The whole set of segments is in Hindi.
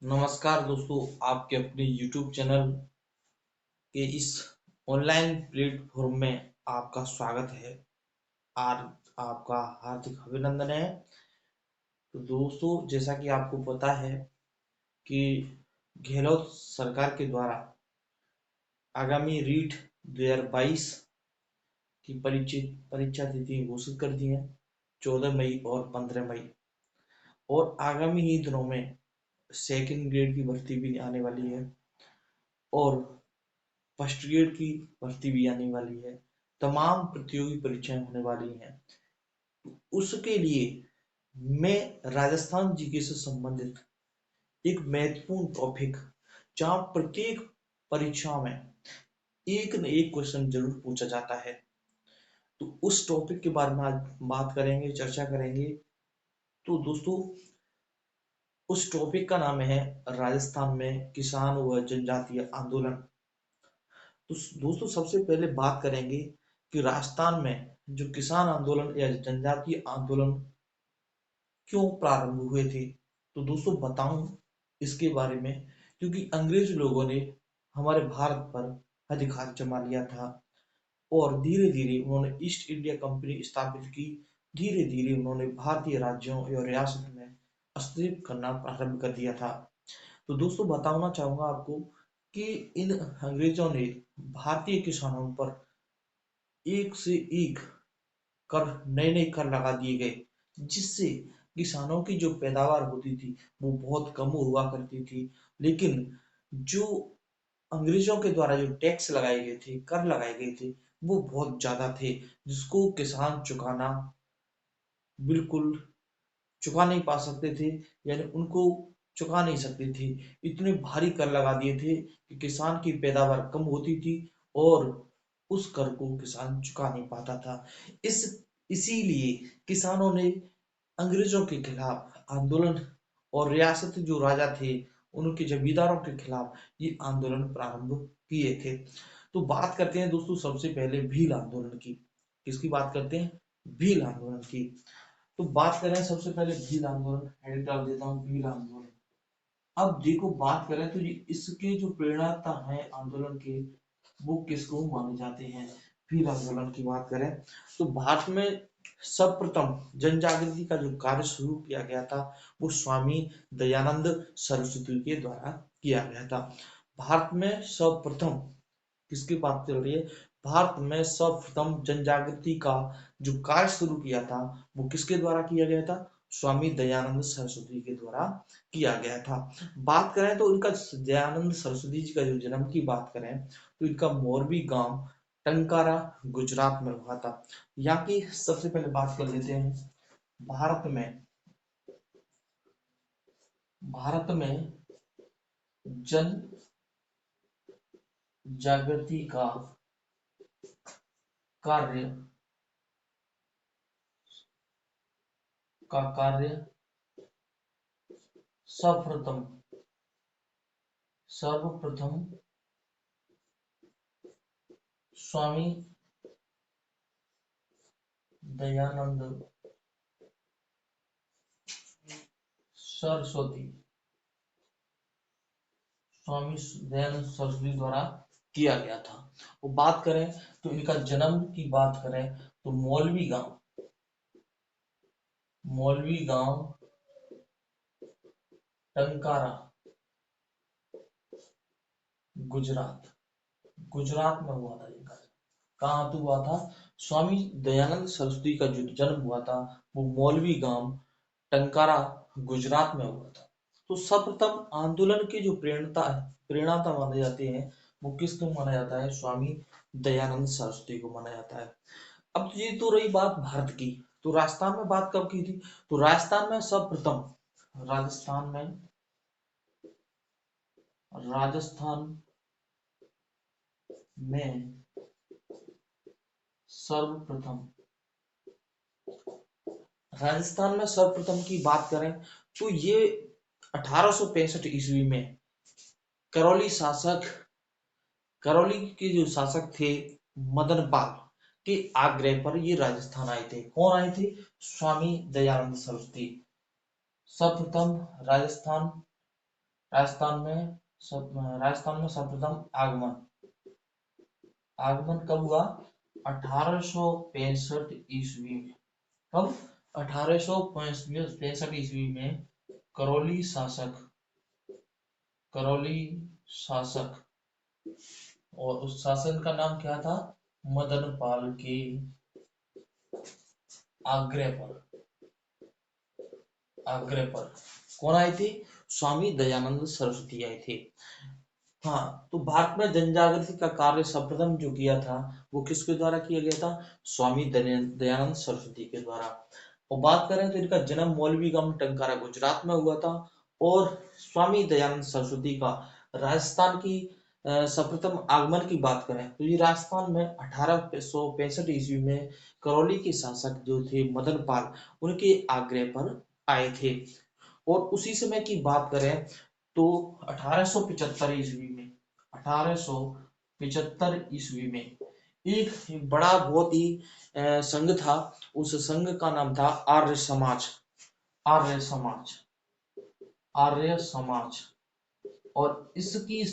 नमस्कार दोस्तों, आपके अपने YouTube चैनल के इस ऑनलाइन प्लेटफॉर्म में आपका स्वागत है। आज आपका हार्दिक अभिनंदन है। तो दोस्तों, जैसा कि आपको पता है कि गहलोत सरकार के द्वारा आगामी रीट 2022 की परीक्षा तिथि घोषित कर दी है, 14 मई और 15 मई। और आगामी ही दिनों में सेकंड ग्रेड की भर्ती भी आने वाली है और फर्स्ट ग्रेड की भर्ती भी आने वाली है। तमाम प्रतियोगी परीक्षाएं होने वाली हैं। उसके लिए मैं राजस्थान जीके से संबंधित एक महत्वपूर्ण टॉपिक, जहां प्रत्येक परीक्षा में एक न एक क्वेश्चन जरूर पूछा जाता है, तो उस टॉपिक के बारे में आज बात करेंगे, चर्चा करेंगे। तो दोस्तों, उस टॉपिक का नाम है राजस्थान में किसान व जनजातीय आंदोलन। तो दोस्तों, सबसे पहले बात करेंगे कि राजस्थान में जो किसान आंदोलन या जनजातीय आंदोलन क्यों प्रारंभ हुए थे। तो दोस्तों, बताऊं इसके बारे में, क्योंकि अंग्रेज लोगों ने हमारे भारत पर अधिकार जमा लिया था और धीरे धीरे उन्होंने ईस्ट इंडिया कंपनी स्थापित की। धीरे धीरे उन्होंने भारतीय राज्यों और रियासत में अस्तित्व करना प्रारंभ कर दिया था। तो दोस्तों, बताना चाहूंगा आपको कि इन अंग्रेजों ने भारतीय किसानों पर एक से एक कर नए नए कर लगा दिए गए, जिससे किसानों की जो पैदावार होती थी वो बहुत कम हुआ करती थी। लेकिन जो अंग्रेजों के द्वारा जो टैक्स लगाए गए थे, कर लगाए गए थे, वो बहुत ज्यादा थे, जिसको किसान चुकाना बिल्कुल चुका नहीं पा सकते थे, यानी उनको चुका नहीं सकते थे। इतने भारी कर लगा दिए थे कि किसान की पैदावार कम होती थी और उस कर को किसान चुका नहीं पाता था। इस इसीलिए किसानों ने अंग्रेजों के खिलाफ आंदोलन और रियासत जो राजा थे उनके जमींदारों के खिलाफ ये आंदोलन प्रारंभ किए थे। तो बात करते हैं दोस्तों, सबसे पहले भील आंदोलन की। किसकी बात करते हैं? भील आंदोलन की। तो बात करें सबसे पहले भील आंदोलन, हेड डाल देता हूँ भील आंदोलन। अब देखो, बात करें तो ये इसके जो प्रेरणाता है आंदोलन के, वो किसको माने जाते हैं। भील आंदोलन की बात करें तो भारत में सर्वप्रथम जन जागृति का जो कार्य शुरू किया गया था वो स्वामी दयानंद सरस्वती के द्वारा किया गया था। भारत में सर्वप्रथम किसकी बात चल रही है? भारत में सर्वप्रथम जन जागृति का जो कार्य शुरू किया था वो किसके द्वारा किया गया था? स्वामी दयानंद सरस्वती के द्वारा किया गया था। बात करें तो इनका, दयानंद सरस्वती जी का जो जन्म की बात करें तो इनका मोरबी गांव टंकारा गुजरात में हुआ था। यहाँ की सबसे पहले बात कर लेते हैं। भारत में जन जागृति कार्य कार्य सर्वप्रथम स्वामी दयानंद सरस्वती स्वामी दयानंद सरस्वती द्वारा किया गया था। वो बात करें तो इनका जन्म की बात करें तो मौलवी गांव टंकारा गुजरात गुजरात में हुआ था इनका। कहाँ तो हुआ था? स्वामी दयानंद सरस्वती का जो जन्म हुआ था वो मौलवी गांव टंकारा गुजरात में हुआ था। तो सर्वप्रथम आंदोलन के जो प्रेरणाता माने जाते हैं वो किसको माना जाता है? स्वामी दयानंद सरस्वती को माना जाता है। अब ये तो रही बात भारत की। तो राजस्थान में बात कब की थी? तो राजस्थान में सर्वप्रथम की बात करें तो ये 1865 ईस्वी में करौली के जो शासक थे मदन पाल के आग्रह पर ये राजस्थान आए थे। कौन आए थे? स्वामी दयानंद सरस्वती। सर्वप्रथम राजस्थान राजस्थान में सर्वप्रथम आगमन आगमन कब हुआ? 1865 ईस्वी में। कब? 1865 ईस्वी में करौली शासक और उस शासन का नाम क्या था? मदन पाल के आग्रह पर कौन आए थे? स्वामी दयानंद सरस्वती आए थे। हाँ, तो भारत में जन जागृति का कार्य सर्वप्रथम जो किया था वो किसके द्वारा किया गया था? स्वामी दयानंद सरस्वती के द्वारा। और बात करें तो इनका जन्म मौलवीगंज टंकारा गुजरात में हुआ था। और स्वामी दयानंद सरस्वती का राजस्थान की सर्वप्रथम आगमन की बात करें तो ये राजस्थान में 1865 ईस्वी में करौली के शासक जो थे मदन पाल, उनके आग्रह पर आए थे। और उसी समय की बात करें तो 1875 ईस्वी में एक बड़ा बहुत ही संघ था। उस संघ का नाम था आर्य समाज। और इसकी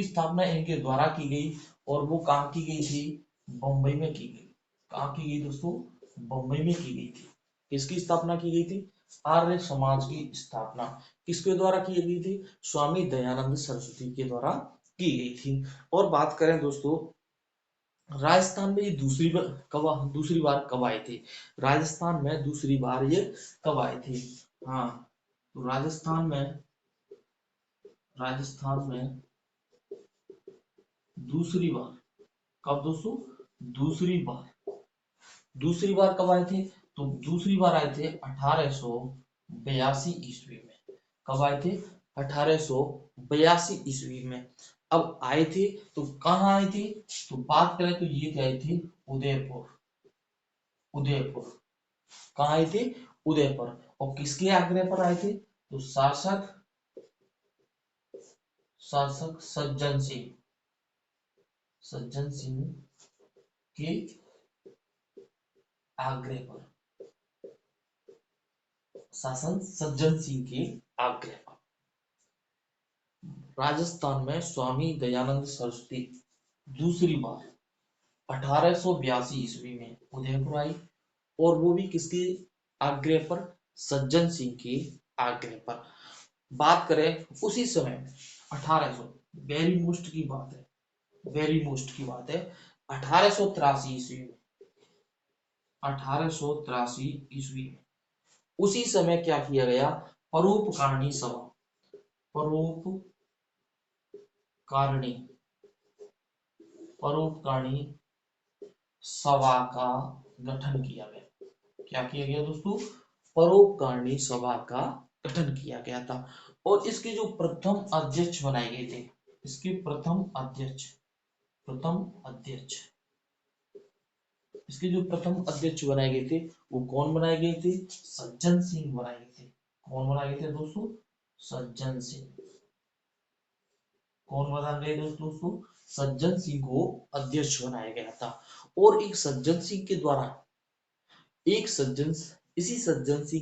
स्थापना इनके द्वारा की गई। और वो कहाँ की गई थी? बम्बई में की गई। कहाँ की गई दोस्तों? बम्बई में की गई थी। किसकी स्थापना की गई थी? आर्य समाज की स्थापना किसके द्वारा की गई थी? स्वामी दयानंद सरस्वती के द्वारा की गई थी। और बात करें दोस्तों, राजस्थान में ये दूसरी बार कब आए थे? राजस्थान में दूसरी बार ये कब आए थे? हाँ, तो राजस्थान में दूसरी बार कब दोस्तों? दूसरी बार कब आए थे? तो दूसरी बार आए थे 1882 ईस्वी में। कब आए थे? 1882 ईस्वी में। अब आए थे तो कहाँ आए थे? तो बात करें तो ये आए थे उदयपुर। कहाँ आए थे? उदयपुर। और किसके आग्रह पर आए थे? तो शासक सज्जन सिंह के आग्रह पर। सज्जन सिंह के आग्रह पर राजस्थान में स्वामी दयानंद सरस्वती दूसरी बार 1882 ईस्वी में उदयपुर आई। और वो भी किसके आग्रह पर? सज्जन सिंह के आग्रह पर। बात करें उसी समय 1800 वेरी मोस्ट की बात है 1883 ईस्वी में। 1883 ईस्वी में उसी समय क्या किया गया? परोपकारिणी सभा का गठन किया गया। क्या किया गया दोस्तों? परोपकारिणी सभा का गठन किया गया था। और इसके जो प्रथम अध्यक्ष बनाए गए थे, प्रथम अध्यक्ष बनाए गए थे वो कौन बनाए गए थे? सज्जन सिंह बनाए गए थे। कौन बनाए गए थे दोस्तों? सज्जन सिंह। कौन बनाए गए दोस्तों? सज्जन सिंह को अध्यक्ष बनाया गया था। और इसी सज्जन सिंह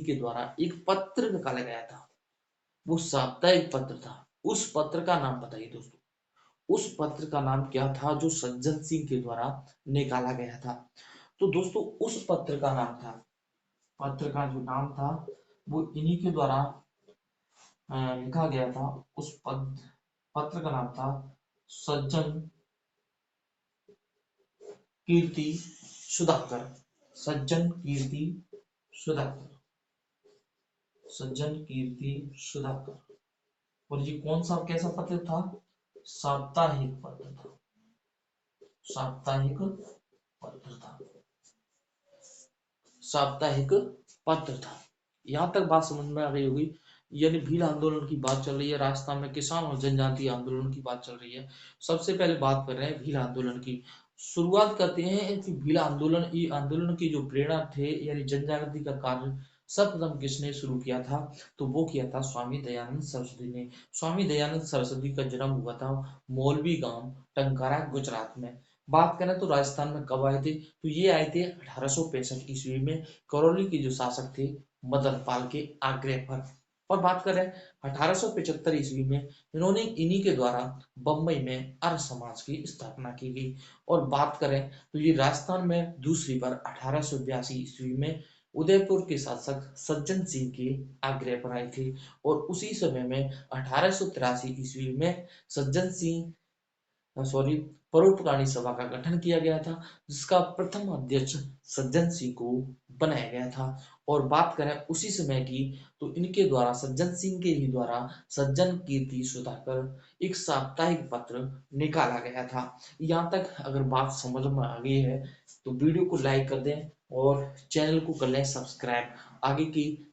के द्वारा एक पत्र निकाला गया था। वो साप्ताहिक पत्र था। उस पत्र का नाम बताइए दोस्तों। उस पत्र का नाम क्या था जो सज्जन सिंह के द्वारा निकाला गया था? तो दोस्तों उस पत्र का जो नाम था वो इन्हीं के द्वारा लिखा गया था। उस पत्र का नाम था सज्जन कीर्ति सुधाकर। और ये कौन सा कैसा पत्र था? साप्ताहिक पत्र था। यहाँ तक बात समझ में आ गई होगी। यानी भील आंदोलन की बात चल रही है, राजस्थान में किसान और जनजातीय आंदोलन की बात चल रही है। सबसे पहले बात कर रहे हैं भील आंदोलन की। शुरुआत करते हैं कि भील आंदोलन की जो प्रेरणा थे यानी जनजागृति का कार्य सर्वप्रथम किसने शुरू किया था? तो वो किया था स्वामी दयानंद सरस्वती ने। स्वामी दयानंद सरस्वती का जन्म हुआ था मौलवीगंज टंकारा गुजरात में। बात करें तो राजस्थान में कब आए थे? तो ये आए थे 1865 ईस्वी में करौली के जो शासक थे मदन पाल के आग्रह पर। और बात करें 1875 ईस्वी में इन्होंने इन्हीं के द्वारा बम्बई में आर्य समाज की स्थापना की गई। और बात करें तो ये राजस्थान में दूसरी बार 1882 ईस्वी में उदयपुर के शासक सज्जन सिंह के आग्रह पर आए थे। और उसी समय में 1883 ईस्वी में सज्जन सिंह सॉरी परोपकारी सभा का गठन किया गया था, जिसका प्रथम अध्यक्ष सज्जन सिंह को बनाया गया था। और बात करें उसी समय की तो इनके द्वारा सज्जन सिंह के ही द्वारा सज्जन कीर्ति सुधाकर एक साप्ताहिक पत्र निकाला गया था। यहाँ तक अगर बात समझ में आ गई है तो वीडियो को लाइक कर दें और चैनल को कर लें सब्सक्राइब। आगे की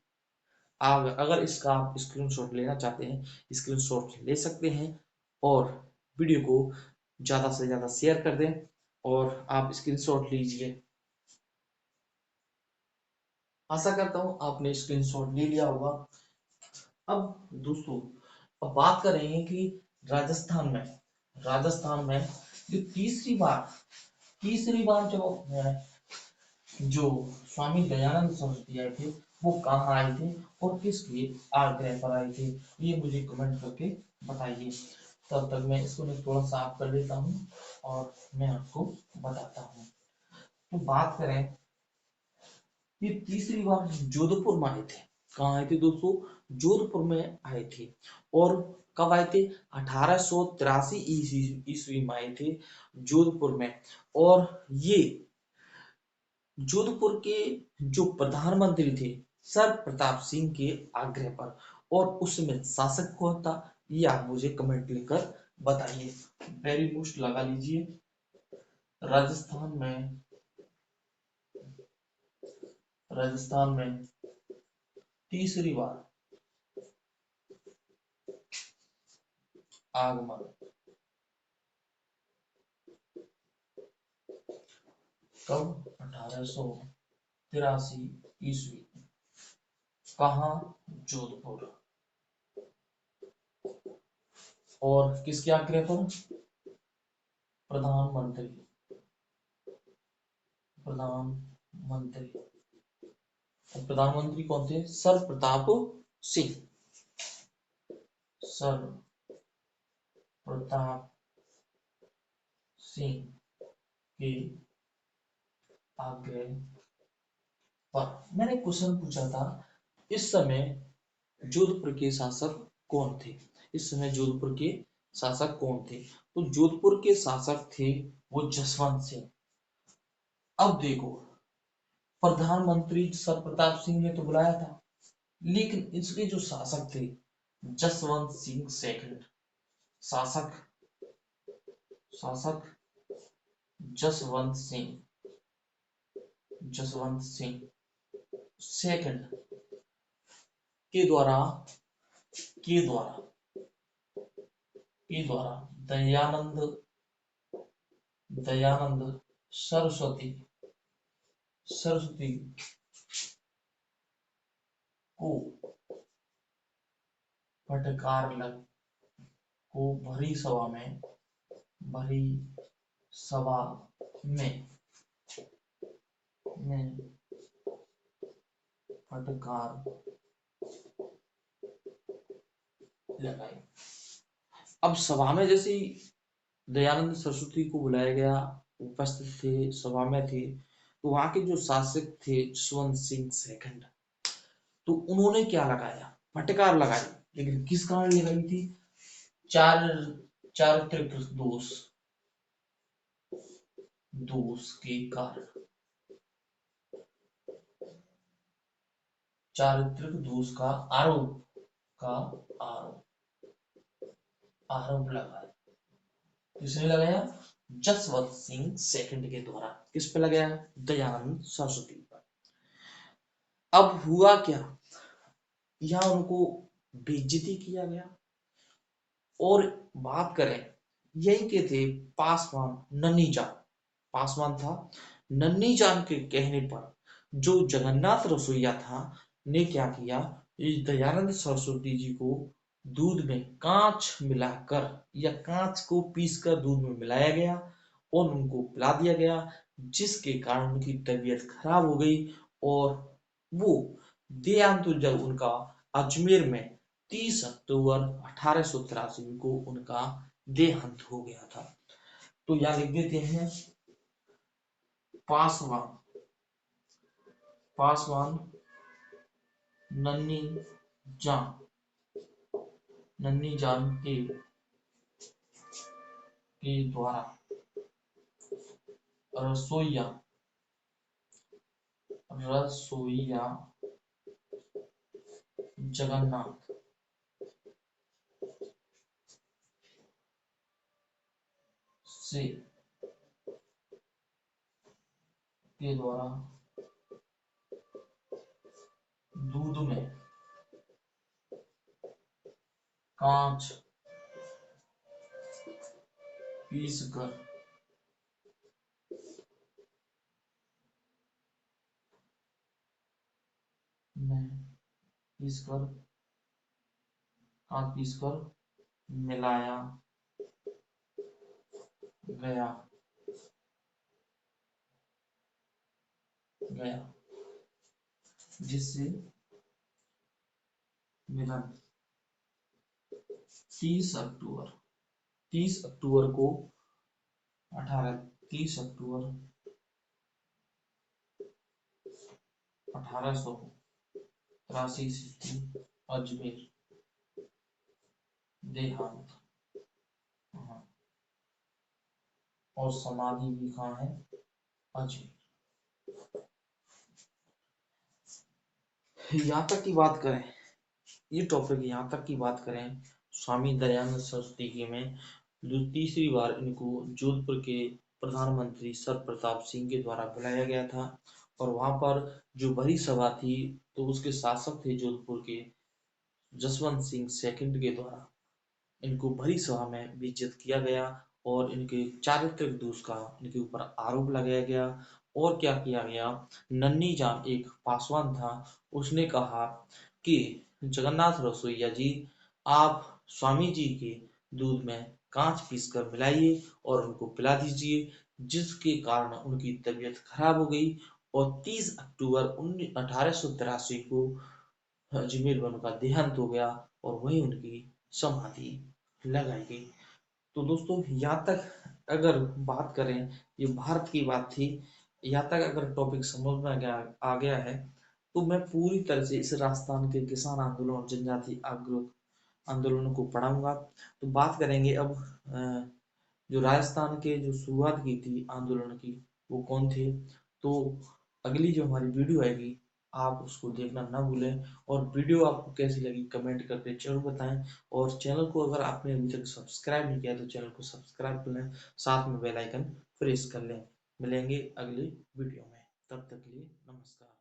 अगर इसका आप स्क्रीनशॉट लेना चाहते हैं स्क्रीनशॉट ले सकते हैं। और वीडियो को ज़्यादा से ज़्यादा शेयर कर दें और आप स्क्रीनशॉट लीजिए। आशा करता हूँ आपने स्क्रीनशॉट ले लिया होगा। अब दोस्तों अब बात कर रहे हैं कि राजस्थान में जो तीसरी बार जो स्वामी दयानंद सरस्वती आए थे वो कहाँ आए थे और किसके आग्रह पर आए थे, ये मुझे कमेंट करके बताइए। तब तक मैं इसको थोड़ा साफ कर लेता हूँ और मैं आपको बताता हूँ। तो बात करें ये तीसरी बार जोधपुर में आए थे। कहाँ आए थे दोस्तों? जोधपुर में आए थे। और कब आए थे? 1883 ईस्वी में आए थे जोधपुर में। और ये जोधपुर के जो प्रधानमंत्री थे सर प्रताप सिंह के आग्रह पर। और उसमें शासक कौन था ये आप मुझे कमेंट लिखकर बताइए। वेरी मोस्ट लगा लीजिए। राजस्थान में तीसरी बार आगमन कब? 1883 ईस्वी। कहाँ? जोधपुर। और किसके आग्रह पर? प्रधानमंत्री प्रधानमंत्री कौन थे? सर प्रताप सिंह। सर प्रताप सिंह के आग्रह पर। मैंने क्वेश्चन पूछा था इस समय जोधपुर के शासक कौन थे? इस समय जोधपुर के शासक कौन थे? तो जोधपुर के शासक थे वो जसवंत सिंह। अब देखो प्रधानमंत्री सर प्रताप सिंह ने तो बुलाया था, लेकिन इसके जो शासक थे जसवंत सिंह सेकंड। शासक शासक जसवंत सिंह सेकंड के द्वारा दयानंद सरस्वती को फटकार लग को भरी सभा में फटकार लगाई। अब सभा में जैसे ही दयानंद सरस्वती को बुलाया गया, उपस्थित थे, सभा में थे, तो वहां के जो शासक थे जसवंत सिंह सेकंड, तो उन्होंने क्या लगाया? फटकार लगाई। लेकिन किस कारण लगाई थी? चारित्रिक दोष के कारण। चारित्रिक दोष का आरोप लगाया। किसने लगाया? जसवंत सिंह सेकंड के द्वारा। किस पे लगाया? दयानंद सरस्वती पर। अब हुआ क्या? यहाँ उनको बेइज्जती किया गया। और बात करें यही के थे पासवान पासवान था नन्नी जान के कहने पर जो जगन्नाथ रसोईया था ने क्या किया, इस दयानंद सरस्वती जी को दूध में कांच मिलाकर या कांच को पीसकर दूध में मिलाया गया और उनको पिला दिया गया, जिसके कारण उनकी तबीयत खराब हो गई। और वो देहांत जब उनका अजमेर में 30 अक्टूबर 1883 को उनका देहांत हो गया था। तो यहाँ लिख देते हैं पासवान पासवान नन्ही जान के द्वारा रसोइया जगन्नाथ से के द्वारा दूध में कांच पीसकर मिलाया गया जिससे मिलन 30 अक्टूबर 30 अक्टूबर को 30 अक्टूबर 1883 ईस्वी अजमेर देहांत। हाँ, और समाधि भी कहाँ है? अजमेर। यहाँ तक की बात करें, ये टॉपिक यहाँ तक की बात करें, स्वामी दयानंद सरस्वती की में जो तीसरी बार इनको जोधपुर के प्रधानमंत्री सर प्रताप सिंह के द्वारा बुलाया गया था, और वहां पर जो बड़ी सभा थी तो उसके शासक थे जोधपुर के जसवंत सिंह सेकंड के द्वारा इनको भरी सभा में बेइज्जत किया गया और इनके चारित्रिक दोष का इनके ऊपर आरोप लगाया गया। और क्या किया गया, नन्ही जान एक पासवान था, उसने कहा कि जगन्नाथ रसोइया जी, आप स्वामी जी के दूध में कांच पीसकर मिलाइए और उनको पिला दीजिए, जिसके कारण उनकी तबीयत खराब हो गई और 30 अक्टूबर 1883 को अजमेर में उनका देहांत हो गया और वहीं उनकी समाधि लगाई गई। तो दोस्तों, यहाँ तक अगर बात करें, ये भारत की बात थी, यहाँ तक अगर टॉपिक समझ में आ गया है तो मैं पूरी तरह से इस राजस्थान के किसान आंदोलन और जनजाति आंदोलन को पढ़ाऊंगा। तो बात करेंगे अब जो राजस्थान के जो शुरुआत की थी आंदोलन की, वो कौन थे। तो अगली जो हमारी वीडियो आएगी, आप उसको देखना ना भूलें, और वीडियो आपको कैसी लगी कमेंट करके जरूर बताएं, और चैनल को अगर आपने अभी तक सब्सक्राइब नहीं किया तो चैनल को सब्सक्राइब कर लें, साथ में बेल आइकन प्रेस कर लें। मिलेंगे अगली वीडियो में, तब तक के लिए नमस्कार।